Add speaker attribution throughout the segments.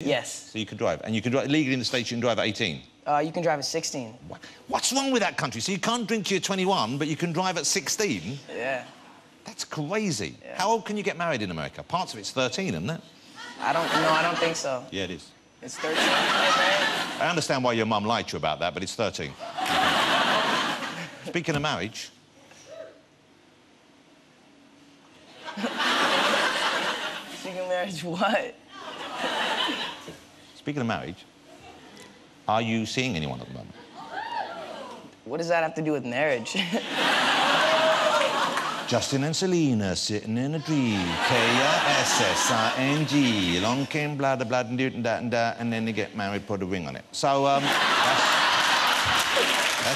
Speaker 1: Yes.
Speaker 2: So you can drive. And you can drive legally in the States, you can drive at 18?
Speaker 1: You can drive at 16.
Speaker 2: What's wrong with that country? So you can't drink till you're 21, but you can drive at 16?
Speaker 1: Yeah.
Speaker 2: That's crazy.
Speaker 1: Yeah.
Speaker 2: How old can you get married in America? Parts of it's 13, isn't it?
Speaker 1: I don't think so.
Speaker 2: Yeah, it is.
Speaker 1: It's 13 to get married?
Speaker 2: I understand why your mum lied to you about that, but it's 13. Speaking of marriage...
Speaker 1: Speaking of marriage, what?
Speaker 2: Speaking of marriage, are you seeing anyone at the moment?
Speaker 1: What does that have to do with marriage?
Speaker 2: Justin and Selena sitting in a tree. K-I-S-S-I-N-G. Along came blah, blah, blah, and and then they get married, put a ring on it. So, that's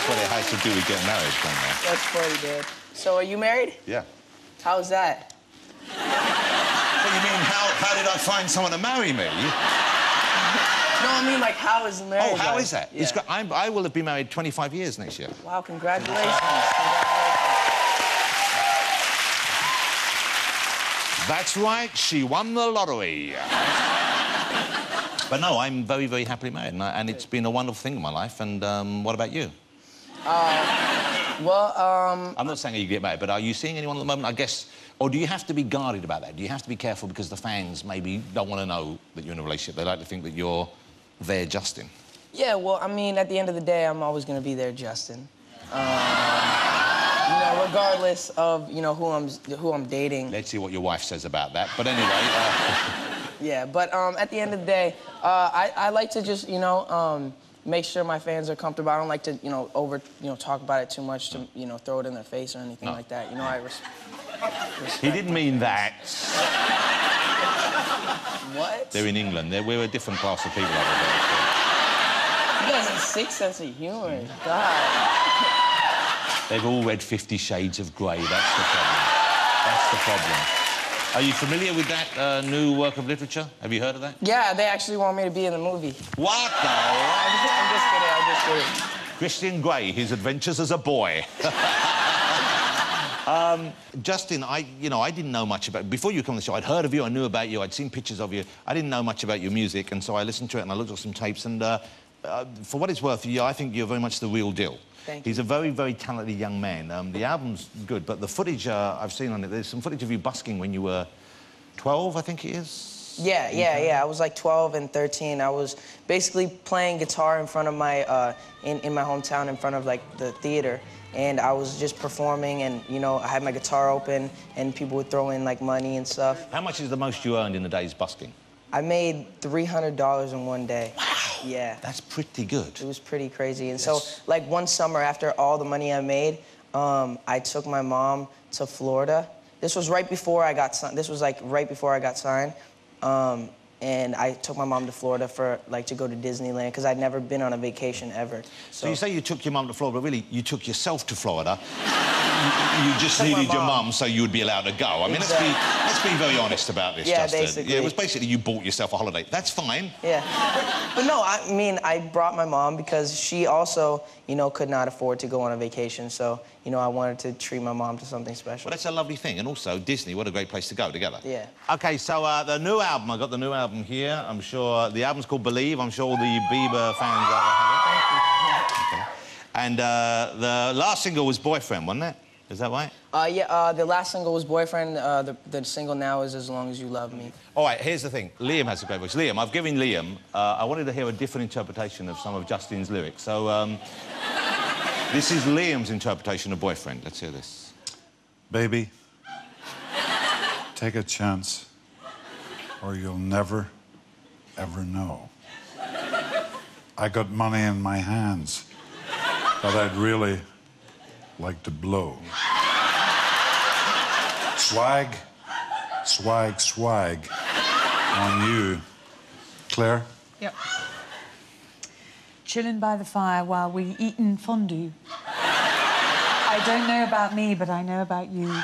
Speaker 2: what it has to do with getting married, don't they?
Speaker 1: That's funny, Dad. So, are you married?
Speaker 2: Yeah.
Speaker 1: How's that?
Speaker 2: What do you mean, how did I find someone to marry me?
Speaker 1: No, I mean, like, how is the marriage?
Speaker 2: Oh, how is that?
Speaker 1: Yeah.
Speaker 2: I will have been married 25 years next year.
Speaker 1: Wow, congratulations.
Speaker 2: That's right, she won the lottery. But no, I'm very, very happily married, and it's been a wonderful thing in my life. And what about you? I'm not saying you get married, but are you seeing anyone at the moment, I guess? Or do you have to be guarded about that? Do you have to be careful because the fans maybe don't want to know that you're in a relationship? They like to think that you're there, Justin. Yeah,
Speaker 1: well, I mean, at the end of the day, I'm always going to be there, Justin. You know, regardless of, you know, who I'm dating.
Speaker 2: Let's see what your wife says about that. But anyway...
Speaker 1: Yeah, but at the end of the day, I like to just, you know, make sure my fans are comfortable. I don't like to, you know, talk about it too much to, you know, throw it in their face or anything like that. You know, I respect.
Speaker 2: He didn't mean that.
Speaker 1: What?
Speaker 2: They're in England. We're a different class of people over there. So.
Speaker 1: You guys have a sick sense of humor. God.
Speaker 2: They've all read 50 Shades of Grey. That's the problem. That's the problem. Are you familiar with that new work of literature? Have you heard of that?
Speaker 1: Yeah, they actually want me to be in the movie.
Speaker 2: What the?
Speaker 1: I'm just kidding.
Speaker 2: Christian Grey, His Adventures as a Boy. Justin, I didn't know much about... Before you come on the show, I'd heard of you, I knew about you, I'd seen pictures of you. I didn't know much about your music, and so I listened to it and I looked at some tapes, and for what it's worth, I think you're very much the real deal.
Speaker 1: Thank you.
Speaker 2: He's a very, very talented young man. The album's good, but the footage I've seen on it, there's some footage of you busking when you were 12, I think it is?
Speaker 1: Yeah. I was like 12 and 13. I was basically playing guitar in front of my, in my hometown, in front of, like, the theater. And I was just performing, and, you know, I had my guitar open, and people would throw in, like, money and stuff.
Speaker 2: How much is the most you earned in a day's busking?
Speaker 1: I made $300 in one day.
Speaker 2: Wow.
Speaker 1: Yeah.
Speaker 2: That's pretty good.
Speaker 1: It was pretty crazy. And so, like, one summer after all the money I made, I took my mom to Florida. This was right before I got signed. This was, like, right before I got signed. And I took my mom to Florida for, like, to go to Disneyland, because I'd never been on a vacation ever.
Speaker 2: So you say you took your mum to Florida, but really, you took yourself to Florida. You just needed your mum so you would be allowed to go. I mean, let's be very honest about this, Justin.
Speaker 1: Basically.
Speaker 2: Yeah, it was basically you bought yourself a holiday. That's fine.
Speaker 1: Yeah. But no, I mean, I brought my mom because she also, you know, could not afford to go on a vacation. So, you know, I wanted to treat my mom to something special.
Speaker 2: Well, that's a lovely thing. And also, Disney, what a great place to go together.
Speaker 1: Yeah.
Speaker 2: OK, so the new album, I got the new album here. I'm sure the album's called Believe. I'm sure all the Bieber fans out there have it. Okay. And the last single was Boyfriend, wasn't it? Is that right?
Speaker 1: Yeah, the last single was Boyfriend. The single now is As Long As You Love Me.
Speaker 2: All right, here's the thing. Liam has a great voice. Liam, I've given Liam... I wanted to hear a different interpretation of some of Justin's lyrics. So, this is Liam's interpretation of Boyfriend. Let's hear this.
Speaker 3: Baby, take a chance, or you'll never, ever know. I got money in my hands that I'd really like to blow. Swag, swag, swag on you. Claire?
Speaker 4: Yep. Chilling by the fire while we eatin' fondue. I don't know about me, but I know about you.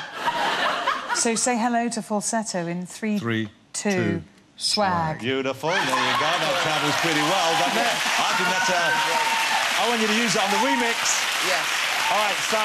Speaker 4: So say hello to falsetto in 3, 2, swag.
Speaker 2: Beautiful. There you go. That travels pretty well, doesn't it? I think that's I want you to use it on the remix.
Speaker 1: Yes.
Speaker 2: All right, so...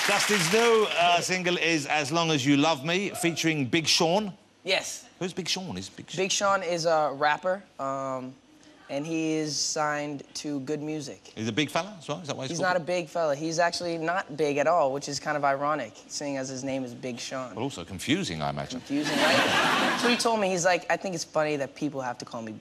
Speaker 2: Justin's new single is As Long As You Love Me, featuring Big Sean.
Speaker 1: Yes.
Speaker 2: Who's Big Sean?
Speaker 1: Big Sean is a rapper, and he is signed to Good Music.
Speaker 2: He's a big fella as well? Is that why
Speaker 1: he's not a big fella. He's actually not big at all, which is kind of ironic, seeing as his name is Big Sean.
Speaker 2: But also confusing, I imagine.
Speaker 1: Confusing, right? That's what he told me. He's like, I think it's funny that people have to call me Big